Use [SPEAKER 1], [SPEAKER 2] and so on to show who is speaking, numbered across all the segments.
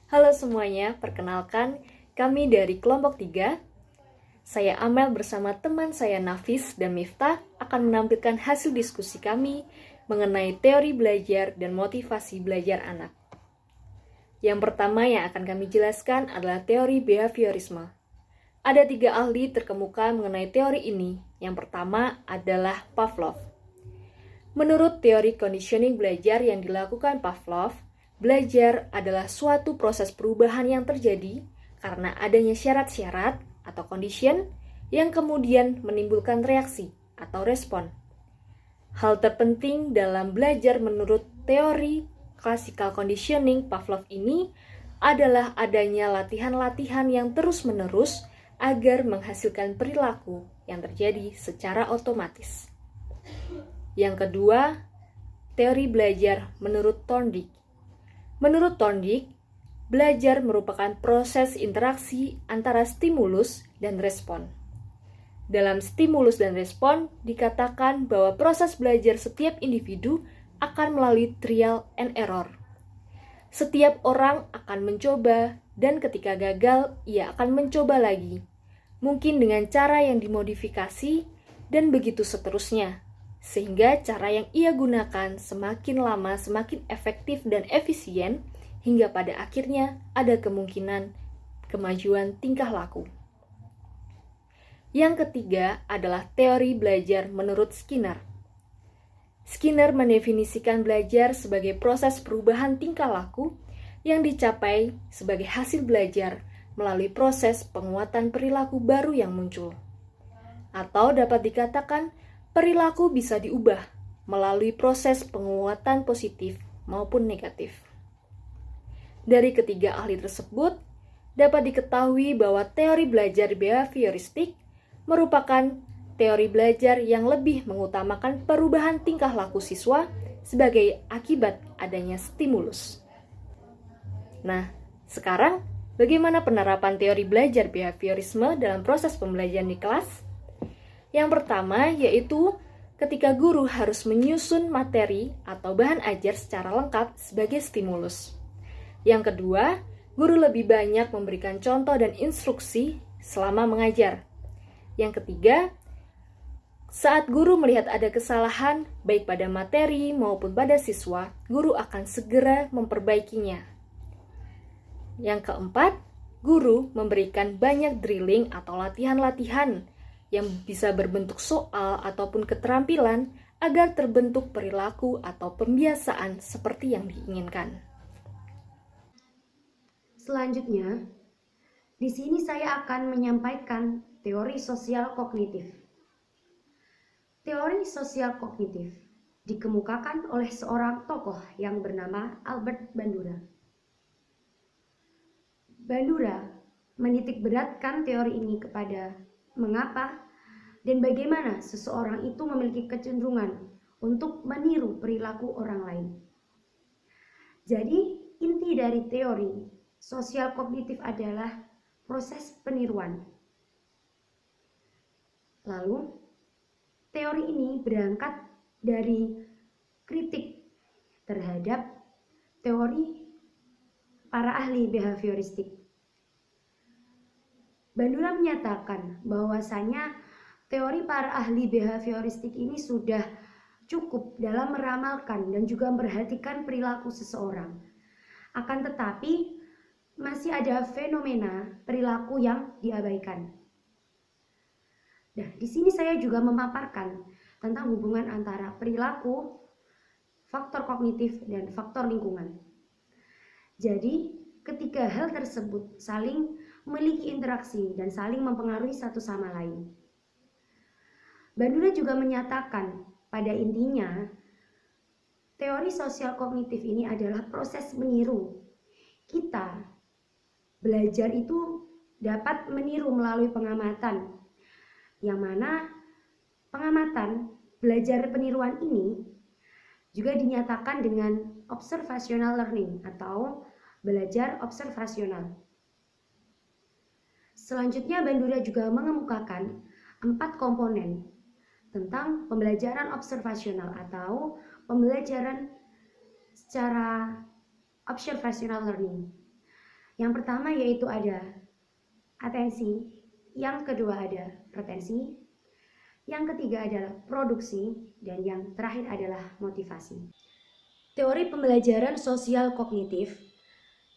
[SPEAKER 1] Halo semuanya, perkenalkan kami dari kelompok 3. Saya Amel bersama teman saya Nafis dan Miftah akan menampilkan hasil diskusi kami mengenai teori belajar dan motivasi belajar anak. Yang pertama yang akan kami jelaskan adalah teori behaviorisme. Ada 3 ahli terkemuka mengenai teori ini. Yang pertama adalah Pavlov. Menurut teori conditioning belajar yang dilakukan Pavlov, belajar adalah suatu proses perubahan yang terjadi karena adanya syarat-syarat atau condition yang kemudian menimbulkan reaksi atau respon. Hal terpenting dalam belajar menurut teori classical conditioning Pavlov ini adalah adanya latihan-latihan yang terus-menerus agar menghasilkan perilaku yang terjadi secara otomatis. Yang kedua, teori belajar menurut Thorndike. Menurut Thorndike, belajar merupakan proses interaksi antara stimulus dan respon. Dalam stimulus dan respon, dikatakan bahwa proses belajar setiap individu akan melalui trial and error. Setiap orang akan mencoba, dan ketika gagal, ia akan mencoba lagi. Mungkin dengan cara yang dimodifikasi, dan begitu seterusnya. Sehingga cara yang ia gunakan semakin lama semakin efektif dan efisien hingga pada akhirnya ada kemungkinan kemajuan tingkah laku. Yang ketiga adalah teori belajar menurut Skinner. Skinner mendefinisikan belajar sebagai proses perubahan tingkah laku yang dicapai sebagai hasil belajar melalui proses penguatan perilaku baru yang muncul. Atau dapat dikatakan perilaku bisa diubah melalui proses penguatan positif maupun negatif. Dari ketiga ahli tersebut, dapat diketahui bahwa teori belajar behavioristik merupakan teori belajar yang lebih mengutamakan perubahan tingkah laku siswa sebagai akibat adanya stimulus. Nah, sekarang bagaimana penerapan teori belajar behaviorisme dalam proses pembelajaran di kelas? Yang pertama yaitu ketika guru harus menyusun materi atau bahan ajar secara lengkap sebagai stimulus. Yang kedua, guru lebih banyak memberikan contoh dan instruksi selama mengajar. Yang ketiga, saat guru melihat ada kesalahan baik pada materi maupun pada siswa, guru akan segera memperbaikinya. Yang keempat, guru memberikan banyak drilling atau latihan-latihan yang bisa berbentuk soal ataupun keterampilan agar terbentuk perilaku atau pembiasaan seperti yang diinginkan.
[SPEAKER 2] Selanjutnya, di sini saya akan menyampaikan teori sosial kognitif. Teori sosial kognitif dikemukakan oleh seorang tokoh yang bernama Albert Bandura. Bandura menitik beratkan teori ini kepada mengapa dan bagaimana seseorang itu memiliki kecenderungan untuk meniru perilaku orang lain. Jadi, inti dari teori sosial kognitif adalah proses peniruan. Lalu, teori ini berangkat dari kritik terhadap teori para ahli behavioristik. Bandura menyatakan bahwasanya teori para ahli behavioristik ini sudah cukup dalam meramalkan dan juga memperhatikan perilaku seseorang. Akan tetapi, masih ada fenomena perilaku yang diabaikan. Nah, di sini saya juga memaparkan tentang hubungan antara perilaku, faktor kognitif, dan faktor lingkungan. Jadi, ketiga hal tersebut saling memiliki interaksi dan saling mempengaruhi satu sama lain. Bandura juga menyatakan pada intinya, teori sosial kognitif ini adalah proses meniru. Kita belajar itu dapat meniru melalui pengamatan, yang mana pengamatan belajar peniruan ini juga dinyatakan dengan observational learning atau belajar observasional. Selanjutnya, Bandura juga mengemukakan 4 komponen tentang pembelajaran observasional atau pembelajaran secara observational learning. Yang pertama yaitu ada atensi, yang kedua ada retensi, yang ketiga adalah produksi, dan yang terakhir adalah motivasi. Teori pembelajaran sosial kognitif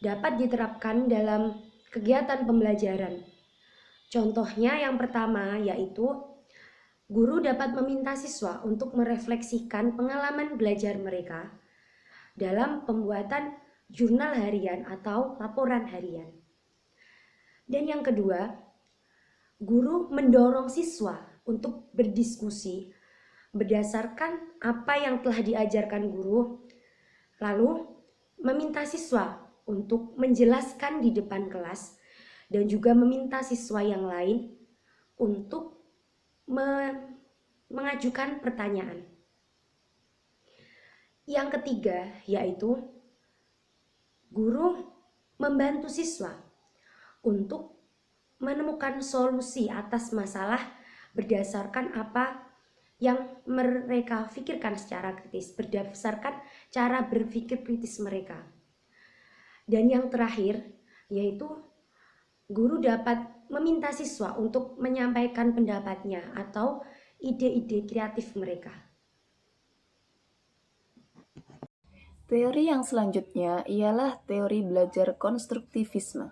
[SPEAKER 2] dapat diterapkan dalam kegiatan pembelajaran. Contohnya yang pertama yaitu guru dapat meminta siswa untuk merefleksikan pengalaman belajar mereka dalam pembuatan jurnal harian atau laporan harian. Dan yang kedua, guru mendorong siswa untuk berdiskusi berdasarkan apa yang telah diajarkan guru, lalu meminta siswa untuk menjelaskan di depan kelas dan juga meminta siswa yang lain untuk mengajukan pertanyaan. Yang ketiga yaitu guru membantu siswa untuk menemukan solusi atas masalah berdasarkan apa yang mereka pikirkan secara kritis, berdasarkan cara berpikir kritis mereka. Dan yang terakhir yaitu guru dapat meminta siswa untuk menyampaikan pendapatnya atau ide-ide kreatif mereka.
[SPEAKER 1] Teori yang selanjutnya ialah teori belajar konstruktivisme.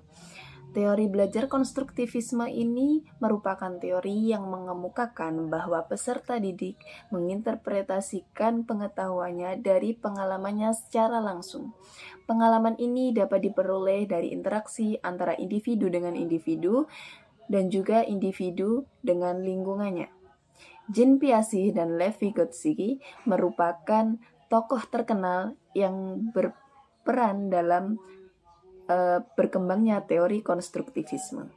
[SPEAKER 1] Teori belajar konstruktivisme ini merupakan teori yang mengemukakan bahwa peserta didik menginterpretasikan pengetahuannya dari pengalamannya secara langsung. Pengalaman ini dapat diperoleh dari interaksi antara individu dengan individu dan juga individu dengan lingkungannya. Jean Piaget dan Lev Vygotsky merupakan tokoh terkenal yang berperan dalam berkembangnya teori konstruktivisme.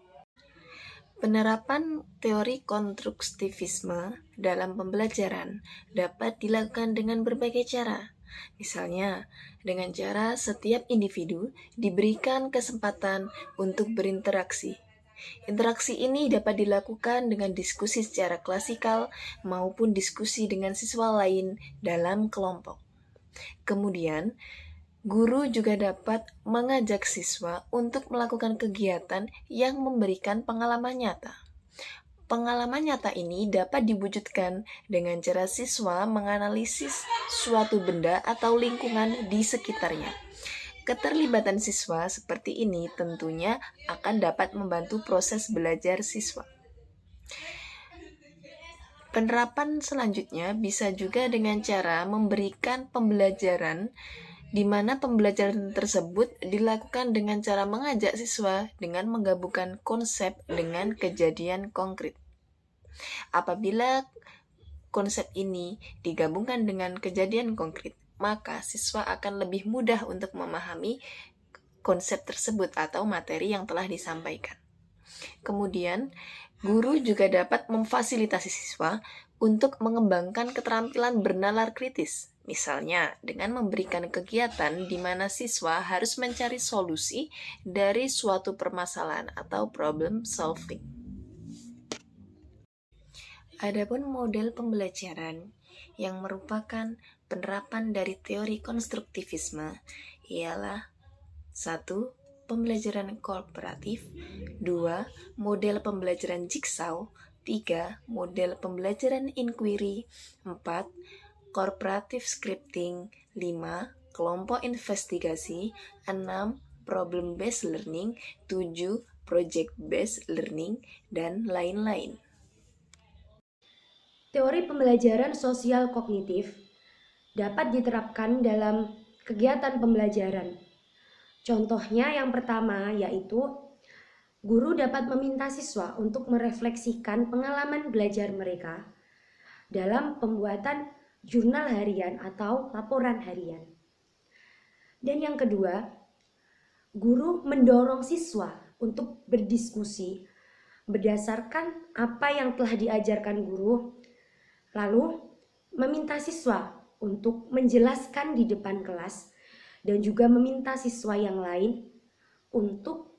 [SPEAKER 1] Penerapan teori konstruktivisme dalam pembelajaran dapat dilakukan dengan berbagai cara. Misalnya, dengan cara setiap individu diberikan kesempatan untuk berinteraksi. Interaksi ini dapat dilakukan dengan diskusi secara klasikal maupun diskusi dengan siswa lain dalam kelompok. Kemudian, guru juga dapat mengajak siswa untuk melakukan kegiatan yang memberikan pengalaman nyata. Pengalaman nyata ini dapat diwujudkan dengan cara siswa menganalisis suatu benda atau lingkungan di sekitarnya. Keterlibatan siswa seperti ini tentunya akan dapat membantu proses belajar siswa. Penerapan selanjutnya bisa juga dengan cara memberikan pembelajaran di mana pembelajaran tersebut dilakukan dengan cara mengajak siswa dengan menggabungkan konsep dengan kejadian konkret. Apabila konsep ini digabungkan dengan kejadian konkret, maka siswa akan lebih mudah untuk memahami konsep tersebut atau materi yang telah disampaikan. Kemudian, guru juga dapat memfasilitasi siswa untuk mengembangkan keterampilan bernalar kritis, misalnya dengan memberikan kegiatan di mana siswa harus mencari solusi dari suatu permasalahan atau problem solving. Adapun model pembelajaran yang merupakan penerapan dari teori konstruktivisme ialah 1. Pembelajaran kooperatif, 2. Model pembelajaran jigsaw, 3. Model pembelajaran inquiry, 4. Cooperative scripting, 5. Kelompok investigasi, 6. Problem based learning, 7. Project based learning, dan lain-lain.
[SPEAKER 2] Teori pembelajaran sosial kognitif dapat diterapkan dalam kegiatan pembelajaran. Contohnya yang pertama yaitu guru dapat meminta siswa untuk merefleksikan pengalaman belajar mereka dalam pembuatan jurnal harian atau laporan harian. Dan yang kedua, guru mendorong siswa untuk berdiskusi berdasarkan apa yang telah diajarkan guru, lalu meminta siswa untuk menjelaskan di depan kelas dan juga meminta siswa yang lain untuk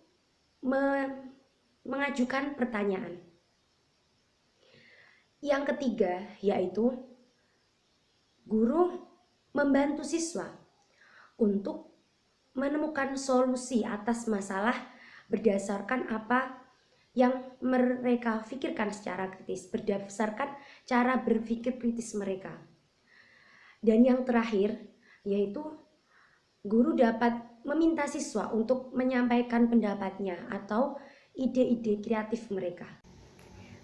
[SPEAKER 2] mengajukan pertanyaan. Yang ketiga yaitu guru membantu siswa untuk menemukan solusi atas masalah berdasarkan apa yang mereka pikirkan secara kritis, berdasarkan cara berpikir kritis mereka. Dan yang terakhir, yaitu guru dapat meminta siswa untuk menyampaikan pendapatnya atau ide-ide kreatif mereka.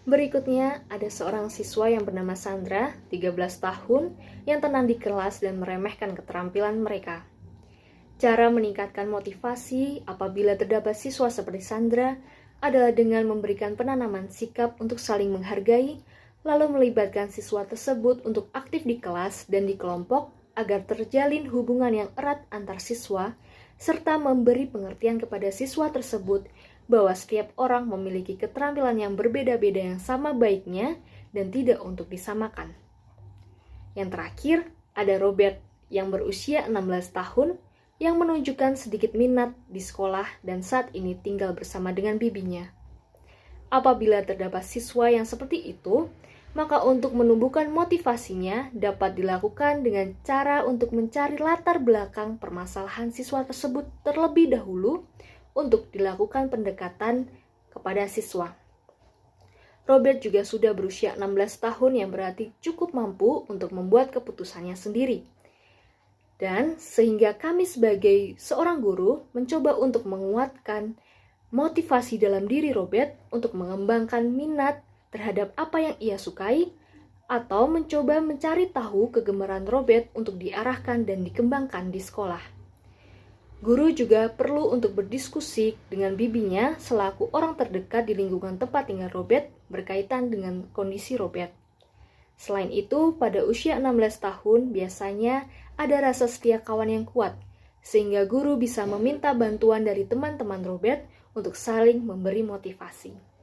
[SPEAKER 1] Berikutnya, ada seorang siswa yang bernama Sandra, 13 tahun, yang tenang di kelas dan meremehkan keterampilan mereka. Cara meningkatkan motivasi apabila terdapat siswa seperti Sandra adalah dengan memberikan penanaman sikap untuk saling menghargai, lalu melibatkan siswa tersebut untuk aktif di kelas dan di kelompok agar terjalin hubungan yang erat antar siswa, serta memberi pengertian kepada siswa tersebut bahwa setiap orang memiliki keterampilan yang berbeda-beda yang sama baiknya dan tidak untuk disamakan. Yang terakhir, ada Robert yang berusia 16 tahun yang menunjukkan sedikit minat di sekolah dan saat ini tinggal bersama dengan bibinya. Apabila terdapat siswa yang seperti itu, maka untuk menumbuhkan motivasinya dapat dilakukan dengan cara untuk mencari latar belakang permasalahan siswa tersebut terlebih dahulu untuk dilakukan pendekatan kepada siswa. Robert juga sudah berusia 16 tahun yang berarti cukup mampu untuk membuat keputusannya sendiri. Dan sehingga kami sebagai seorang guru mencoba untuk menguatkan motivasi dalam diri Robert untuk mengembangkan minat terhadap apa yang ia sukai atau mencoba mencari tahu kegemaran Robert untuk diarahkan dan dikembangkan di sekolah. Guru juga perlu untuk berdiskusi dengan bibinya selaku orang terdekat di lingkungan tempat tinggal Robert berkaitan dengan kondisi Robert. Selain itu, pada usia 16 tahun biasanya ada rasa setia kawan yang kuat, sehingga guru bisa meminta bantuan dari teman-teman Robert untuk saling memberi motivasi.